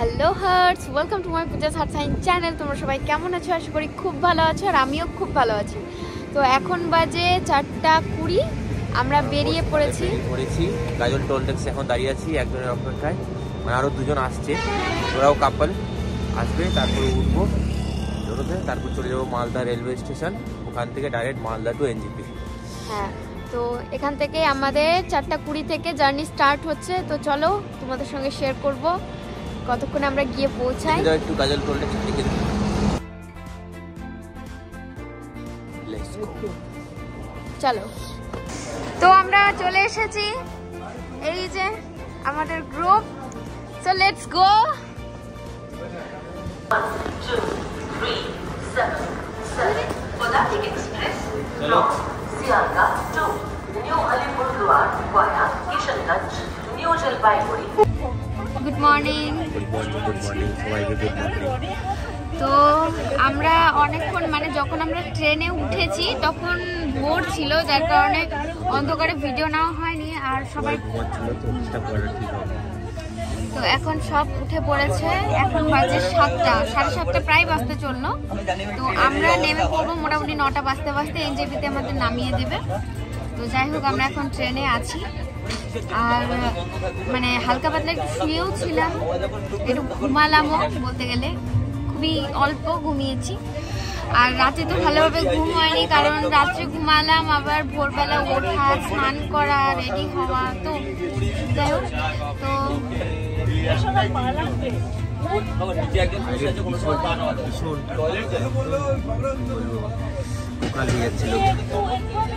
Hello hearts, welcome to my Puja sign channel. তোমরা সবাই কেমন আছো? আশা করি খুব ভালো আছো, আর আমিও খুব ভালো আছি। তো এখন বাজে 4:20, আমরা বেরিয়ে পড়েছি। গাজল টোল ট্যাক্সি এখন দাঁড়িয়ে আছি একজনের অপেক্ষায়, মানে আরও দুজন আসছে, ওরাও কাপল আসবে, তারপরে উঠবো টোটোতে, তারপর চলে যাবো মালদা রেলওয়ে স্টেশন, ওখান থেকে ডাইরেক্ট মালদা টু এনজেপি। হ্যাঁ, তো এখান থেকে আমাদের 4:20 থেকে জার্নি স্টার্ট হচ্ছে। তো চলো তোমাদের সঙ্গে শেয়ার করব কতক্ষণে আমরা গিয়ে পৌঁছাই। একটু গাজল টোল ট্যাক্সি দেখে দিই। চলো, তো আমরা চলে এসেছি, এই যে আমাদের group. So let's go. 1, 2, 3, 7, 7. Polatic Express from Sialda to New Alipurduar via Kishanganj, New Jalpaiguri. Good morning. Good morning সবাইকে, গুড মর্নিং। তো আমরা অনেকক্ষণ, মানে যখন আমরা ট্রেনে উঠেছি তখন ভোর ছিল, যার কারণে অন্ধকারে ভিডিও নেওয়া হয়নি, আর সবাই ঘুমাচ্ছিল, তো ডিস্টার্ব করাটা ঠিক হবে। তো এখন সব উঠে পড়েছে, এখন বাজে 7টা, 7:30 প্রায় বাজতে চললো। তো আমরা নেমে পড়বো মোটামুটি 9টা বাজতে বাজতে, এনজেপিতে আমাদের নামিয়ে দেবে। তো যাই হোক, আমরা এখন ট্রেনে আছি, আর মানে হালকা পাতলা একটু শুয়েও ছিলাম, একটু ঘুমালামও বলতে গেলে, খুবই অল্প ঘুমিয়েছি। আর রাতে তো ভালোভাবে ঘুম হয়নি, কারণ রাত্রে ঘুমালাম, আবার ভোরবেলা ওঠা, স্নান করা, রেডি হওয়া। তো যাই হোক, তো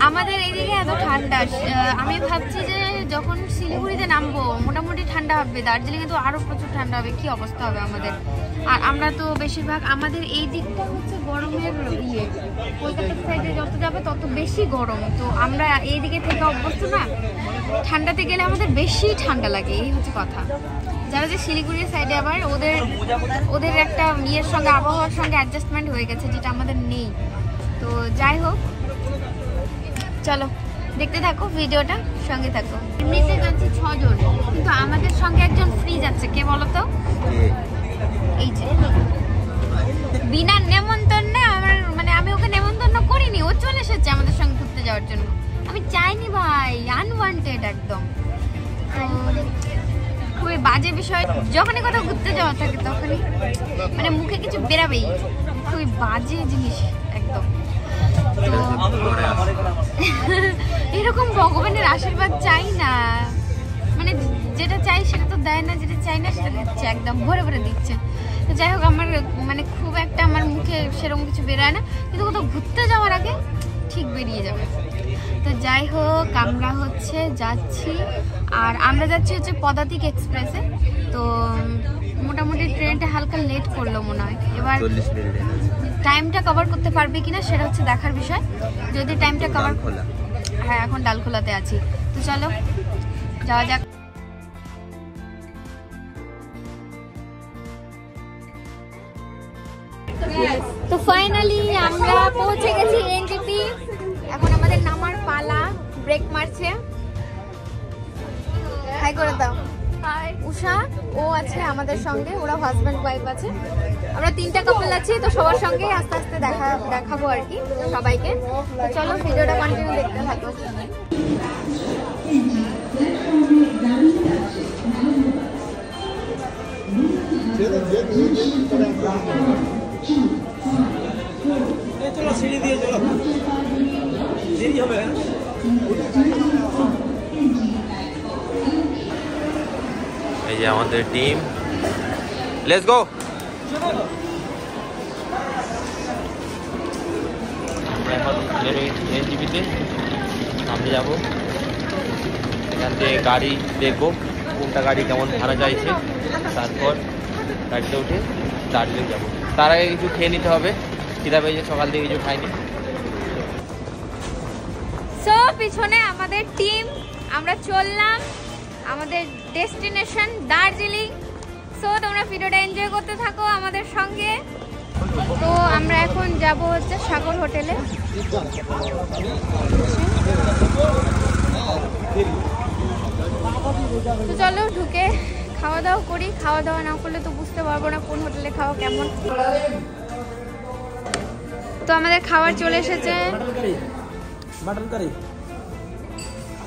আমাদের এইদিকে এত ঠান্ডা, আমি ভাবছি যে যখন শিলিগুড়িতে নামবো মোটামুটি ঠান্ডা হবে, দার্জিলিংয়ে তো আরো প্রচুর ঠান্ডা হবে, কি অবস্থা হবে আমাদের। আর আমরা তো বেশিরভাগ, আমাদের এই দিকটা হচ্ছে গরমের ইয়ে, কলকাতার সাইডে যত যাবে তত বেশি গরম। তো আমরা এই দিকে থেকে অভ্যস্ত না, ঠান্ডাতে গেলে আমাদের বেশি ঠান্ডা লাগে, এই হচ্ছে কথা। যারা যে শিলিগুড়ির সাইডে আবার ওদের একটা ইয়ের সঙ্গে, আবহাওয়ার সঙ্গে অ্যাডজাস্টমেন্ট হয়ে গেছে, যেটা আমাদের নেই। তো যাই হোক, চলো দেখতে থাকো ভিডিওটা, সঙ্গে থাকো। এমনিতে যাচ্ছে 6 জন, কিন্তু আমাদের সঙ্গে একজন ফ্রি যাচ্ছে। কে বলো তো? এই যে বিনা নেমন্তন্নে, আমার মানে আমি ওকে নেমন্তন্ন করিনি, ও চলে এসেছে আমাদের সঙ্গে ঘুরতে যাওয়ার জন্য। আমি চাইনি ভাই, আনওয়ান্টেড একদম। খুবই বাজে বিষয়, যখনই কোথাও ঘুরতে যাওয়া থাকে তখনই মানে মুখে কিছু বেরাবেই, খুবই বাজে জিনিস একদম। তো এরকম ভগবানের আশীর্বাদ চাই না, মানে যেটা চাই সেটা তো দেয় না, যেটা চাই না সেটা দিচ্ছে, একদম ভরে ভরে দিচ্ছে। তো যাই হোক, আমার মানে খুব একটা আমার মুখে সেরকম কিছু বেরোয় না, কিন্তু কোথাও ঘুরতে যাওয়ার আগে ঠিক বেরিয়ে যাবে। তো যাই হোক, আমরা হচ্ছে যাচ্ছি, আর আমরা যাচ্ছি হচ্ছে পদাতিক এক্সপ্রেসে। তো মোটামুটি ট্রেনটা হালকা লেট করলো মনে হয়, এবার টাইমটা কভার করতে পারবে কিনা সেটা হচ্ছে দেখার বিষয়। যদি টাইমটা কভার, হ্যাঁ এখন ডালখোলাতে আছি। তো চলো যাওয়া যাক। তো ফাইনালি আমরা পৌঁছে গেছি এনজেপি, এখন আমাদের নামার পালা। ব্রেক মারছে, হাই করে দাও। উষা ও আছে আমাদের সঙ্গে, ওরা হাজব্যান্ড ওয়াইফ আছে, আমরা 3টা কাপল আছি। তো সবার সঙ্গে আস্তে আস্তে দেখাবো আর কি সবাইকে। তো চলো ভিডিওটা কন্টিনিউ দেখতে থাকো। সিঁড়ি দিয়ে চলো, দেরি হবে। এই যে আমাদের টিম, লেটস গো। আমরা এখন এনজিপিতে সামনে যাবো, এখান থেকে গাড়ি দেখবো কোনটা গাড়ি কেমন ভাড়া চাইছে, তারপর গাড়িতে উঠে দার্জিলিং যাবো। তার আগে কিছু খেয়ে নিতে হবে, খিদা পেয়েছে, সকাল থেকে কিছু খাইনি। সো পিছনে আমাদের টিম, আমরা চললাম আমাদের ডেস্টিনেশন দার্জিলিং। সো তোমরা ভিডিওটা এনজয় করতে থাকো আমাদের সঙ্গে। তো আমরা এখন যাব হচ্ছে সাগর হোটেলে। তো চলো ঢুকে খাওয়া দাওয়া করি, খাওয়া দাওয়া না করলে তো বুঝতে পারবো না কোন হোটেলে খাওয়া কেমন। তো আমাদের খাবার চলে এসেছে, মাটন কারি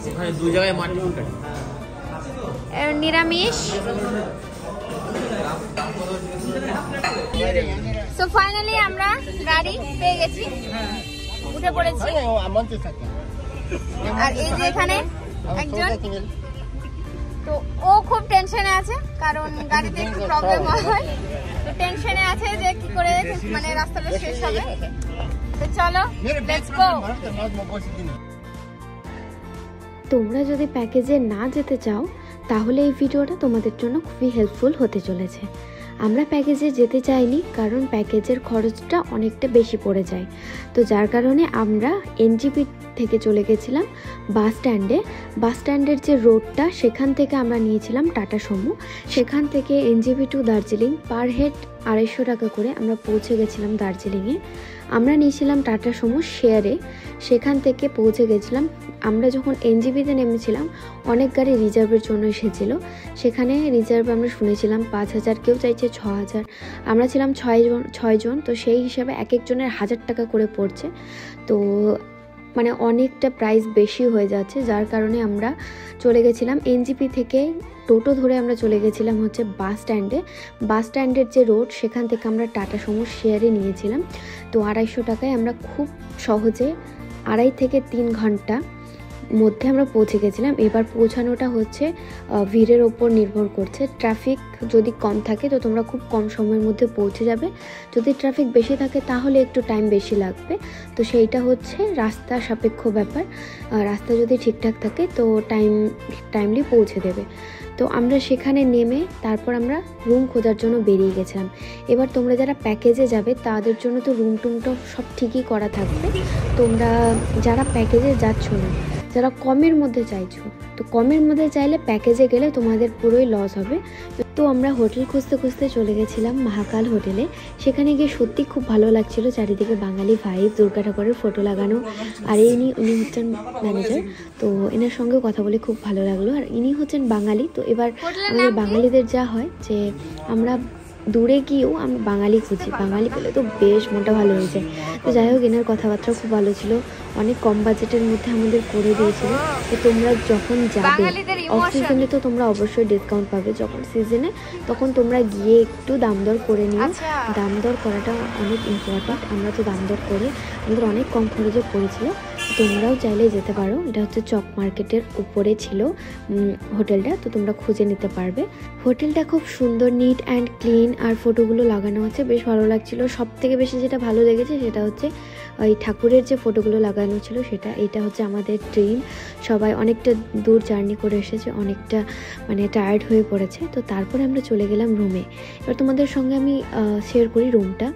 ওখানে দুই জায়গায় মাটন কারি নিরামিষ। সো ফাইনালি আমরা গাড়ি পেয়ে গেছি, উঠে পড়েছি। আর এই যে এখানে একজন, তো ও খুব টেনশনে আছে কারণ গাড়িতে একটু প্রবলেম হয়, তো টেনশনে আছে যে কি করে মানে রাস্তাটা শেষ হবে। তো চলো লেটস গো। তোমরা যদি প্যাকেজে না যেতে চাও তাহলে এই ভিডিওটা তোমাদের জন্য খুবই হেল্পফুল হতে চলেছে। আমরা প্যাকেজে যেতে চাইনি কারণ প্যাকেজের খরচটা অনেকটা বেশি পড়ে যায়, তো যার কারণে আমরা এনজিপি থেকে চলে গেছিলাম বাস স্ট্যান্ডে। বাস স্ট্যান্ডের যে রোডটা সেখান থেকে আমরা নিয়েছিলাম টাটা সুমো, সেখান থেকে NJP to Darjeeling per head 250 টাকা করে আমরা পৌঁছে গেছিলাম দার্জিলিংয়ে। আমরা নিয়েছিলাম টাটা সুমো শেয়ারে, সেখান থেকে পৌঁছে গেছিলাম। আমরা যখন এনজিপিতে নেমেছিলাম অনেক গাড়ি রিজার্ভের জন্য এসেছিল, সেখানে রিজার্ভ আমরা শুনেছিলাম 5000, কেউ চাইছে 6000, আমরা ছিলাম 6 জন, তো সেই হিসাবে এক একজনের 1000 টাকা করে পড়ছে। তো মানে অনেকটা প্রাইস বেশি হয়ে যাচ্ছে, যার কারণে আমরা চলে গেছিলাম এনজিপি থেকে টোটো ধরে আমরা চলে গেছিলাম হচ্ছে বাস স্ট্যান্ডে। বাস স্ট্যান্ডের যে রোড সেখান থেকে আমরা টাটা সুমো শেয়ারে নিয়েছিলাম। তো 250 টাকায় আমরা খুব সহজে 2.5 থেকে 3 ঘন্টা মধ্যে আমরা পৌঁছে গেছিলাম। এবার পৌঁছানোটা হচ্ছে ভিড়ের ওপর নির্ভর করছে। ট্রাফিক যদি কম থাকে তো তোমরা খুব কম সময়ের মধ্যে পৌঁছে যাবে, যদি ট্রাফিক বেশি থাকে তাহলে একটু টাইম বেশি লাগবে। তো সেইটা হচ্ছে রাস্তা সাপেক্ষ ব্যাপার, রাস্তা যদি ঠিকঠাক থাকে তো টাইমলি পৌঁছে দেবে। তো আমরা সেখানে নেমে তারপর আমরা রুম খোঁজার জন্য বেরিয়ে গেছিলাম। এবার তোমরা যারা প্যাকেজে যাবে তাদের জন্য তো রুম টুমটা সব ঠিকই করা থাকবে। তোমরা যারা প্যাকেজে যাচ্ছ না, যারা কমের মধ্যে চাইছো, তো কমের মধ্যে চাইলে প্যাকেজে গেলে তোমাদের পুরোই লস হবে। তো আমরা হোটেল খুঁজতে খুঁজতে চলে গেছিলাম মহাকাল হোটেলে। সেখানে গিয়ে সত্যি খুব ভালো লাগছিল, চারিদিকে বাঙালি ভাইব, দুর্গা ঠাকুরের ফটো লাগানো। আর উনি হচ্ছেন ম্যানেজার, তো এনার সঙ্গে কথা বলে খুব ভালো লাগলো। আর ইনি হচ্ছেন বাঙালি। তো এবার আমাদের বাঙালিদের যা হয় যে আমরা দূরে গিয়েও আমি বাঙালি খুঁজি, বাঙালি পেলে তো বেশ মনটা ভালো হয়ে যায়। তো যাই হোক, এনার কথাবার্তা খুব ভালো ছিল, অনেক কম বাজেটের মধ্যে আমাদের করে দিয়েছিল। তো তোমরা যখন যাবে অফ সিজনে তো তোমরা অবশ্যই ডিসকাউন্ট পাবে, যখন সিজনে তখন তোমরা গিয়ে একটু দাম দর করে নিও। দাম দর করাটা অনেক ইম্পর্টেন্ট। আমরা তো দাম দর করে আমাদের অনেক কম খরচে পড়েছিল, তোমরাও চাইলে যেতে পারো। এটা হচ্ছে চক মার্কেটের উপরে ছিল হোটেলটা, তো তোমরা খুঁজে নিতে পারবে। হোটেলটা খুব সুন্দর, নিট অ্যান্ড ক্লিন, আর ফটোগুলো লাগানো হচ্ছে বেশ ভালো লাগছিল। সব থেকে বেশি যেটা ভালো লেগেছে সেটা হচ্ছে ওই ঠাকুরের যে ফটোগুলো লাগানো ছিল সেটা। এটা হচ্ছে আমাদের ট্রেন, সবাই অনেকটা দূর জার্নি করে এসেছে, অনেকটা মানে টায়ার্ড হয়ে পড়েছে। তো তারপরে আমরা চলে গেলাম রুমে। এবার তোমাদের সঙ্গে আমি শেয়ার করি রুমটা।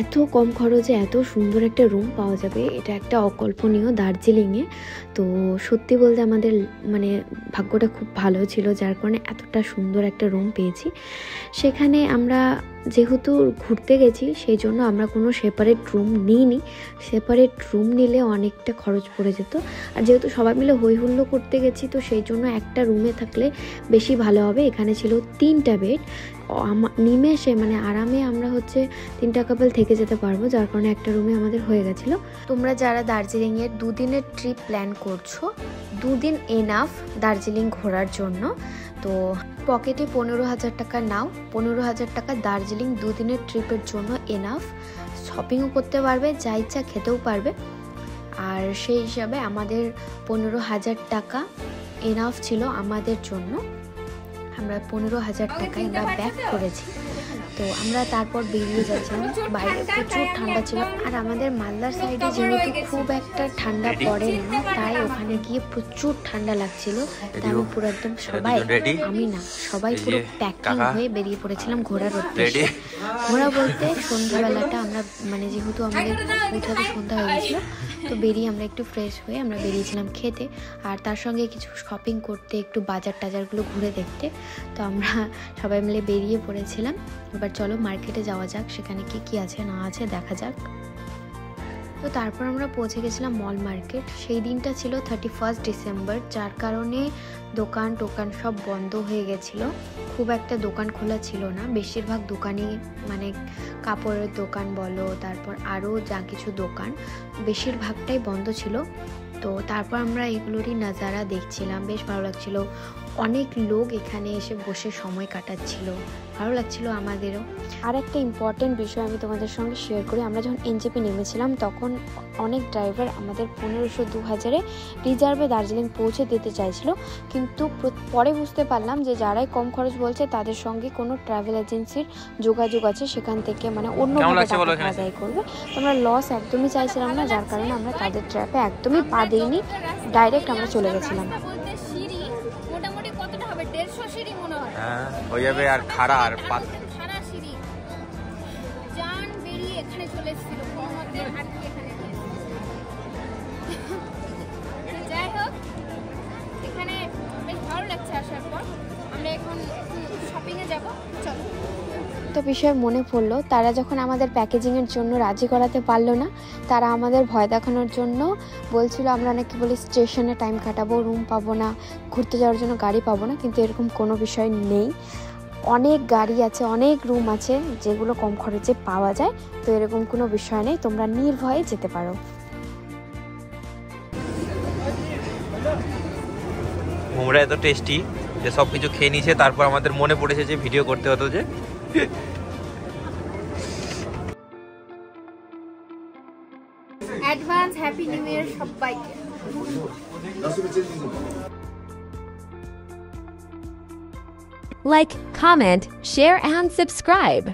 এত কম খরচে এত সুন্দর একটা রুম পাওয়া যাবে, এটা একটা অকল্পনীয় দার্জিলিংয়ে। তো সত্যি বলতে আমাদের মানে ভাগ্যটা খুব ভালো ছিল, যার কারণে এতটা সুন্দর একটা রুম পেয়েছি। সেখানে আমরা যেহেতু ঘুরতে গেছি সেই জন্য আমরা কোনো সেপারেট রুম নিইনি। সেপারেট রুম নিলে অনেকটা খরচ পড়ে যেত, আর যেহেতু সবাই মিলে হই হুল্লো করতে গেছি তো সেই জন্য একটা রুমে থাকলে বেশি ভালো হবে। এখানে ছিল 3টা বেড, নিমেষে মানে আরামে আমরা হচ্ছে 3টা কাপল থেকে যেতে পারবো, যার কারণে একটা রুমে আমাদের হয়ে গেছিলো। তোমরা যারা দার্জিলিংয়ের 2 দিনের ট্রিপ প্ল্যান করছো, 2 দিন এনাফ দার্জিলিং ঘোরার জন্য। তো পকেটে 15,000 টাকা নাও, 15,000 টাকা দার্জিলিং 2 দিনের ট্রিপের জন্য এনাফ। শপিংও করতে পারবে, যা ইচ্ছা খেতেও পারবে। আর সেই হিসাবে আমাদের 15,000 টাকা এনাফ ছিল আমাদের জন্য। আমরা 15,000 টাকায় আমরা ব্যাক করেছি। তো আমরা তারপর বেরিয়ে যাচ্ছিলাম, বাইরে প্রচুর ঠান্ডা ছিল। আর আমাদের মালদার সাইডে যেহেতু খুব একটা ঠান্ডা পড়ে না, তাই ওখানে গিয়ে প্রচুর ঠান্ডা লাগছিল। তাই আমি পুরো একদম আমি না সবাই পুরো প্যাকিং হয়ে বেরিয়ে পড়েছিলাম ঘোরার উদ্দেশ্যে। ঘোরা বলতে সন্ধ্যাবেলাটা আমরা মানে যেহেতু আমাদের পৌঁছাতে সন্ধ্যা হয়ে গেছিলো, তো বেরিয়ে আমরা একটু ফ্রেশ হয়ে আমরা বেরিয়েছিলাম খেতে, আর তার সঙ্গে কিছু শপিং করতে, একটু বাজার টাজারগুলো ঘুরে দেখতে। তো আমরা সবাই মিলে বেরিয়ে পড়েছিলাম। এবার চলো মার্কেটে যাওয়া যাক, সেখানে কি কি আছে না আছে দেখা যাক। তো তো তারপর আমরা পৌঁছে গেছিলাম মল মার্কেট। সেই দিনটা ছিল 31 ডিসেম্বর, যার কারণে দোকান টোকান সব বন্ধ হয়ে গেছিলো। খুব একটা দোকান খোলা ছিল না, বেশিরভাগ দোকানই মানে কাপড়ের দোকান বলো, তারপর আরও যা কিছু দোকান বেশিরভাগটাই বন্ধ ছিল। তো তারপর আমরা এগুলোরই নাজারা দেখছিলাম, বেশ ভালো লাগছিল। অনেক লোক এখানে এসে বসে সময় কাটাচ্ছিল, ভালো লাগছিল আমাদেরও। আর একটা ইম্পর্টেন্ট বিষয় আমি তোমাদের সঙ্গে শেয়ার করি, আমরা যখন এনজেপি নেমেছিলাম তখন অনেক ড্রাইভার আমাদের 1500-2000-এ রিজার্ভে দার্জিলিং পৌঁছে দিতে চাইছিল, কিন্তু পরে বুঝতে পারলাম যে যারাই কম খরচ বলছে তাদের সঙ্গে কোনো ট্রাভেল এজেন্সির যোগাযোগ আছে, সেখান থেকে মানে অন্যভাবে টাকা আদায় করবে। তো আমরা লস একদমই চাইছিলাম না, যার কারণে আমরা তাদের ট্র্যাপে একদমই পা দিইনি, ডাইরেক্ট আমরা চলে গেছিলাম। মোটামুটি কতটা হবে? 150 সিঁড়ি মনে হয়। হ্যাঁ হয়ে যাবে, আর খাড়া আর খাড়া সিঁড়ি। জান বেরিয়ে এখানে চলে এসেছিল, মোহাম্মদের আটকে এখানে। যাই হোক, এখানে বেশ ভালো লাগছে আসার পর। আমরা এখন শপিংয়ে যাব, চলো। তো বিষয় মনে পড়লো, তারা যখন আমাদের প্যাকেজিংয়ের জন্য রাজি করাতে পারলো না, তারা আমাদের ভয় দেখানোর জন্য বলছিল আমরা নাকি বলি স্টেশনে টাইম কাটাবো, রুম পাবো না, ঘুরতে যাওয়ার জন্য গাড়ি পাবো না, কিন্তু এরকম কোনো বিষয় নেই। অনেক গাড়ি আছে, অনেক রুম আছে যেগুলো কম খরচে পাওয়া যায়। তো এরকম কোনো বিষয় নেই, তোমরা নির্ভয়ে যেতে পারো। মোমরা এত টেস্টি যে সব কিছু খেয়ে নিয়েছে, তারপর আমাদের মনে পড়েছে যে ভিডিও করতে হতো যে। অ্যাডভান্স হ্যাপি নিউ ইয়ার সবাইকে। Like, comment, share, and subscribe.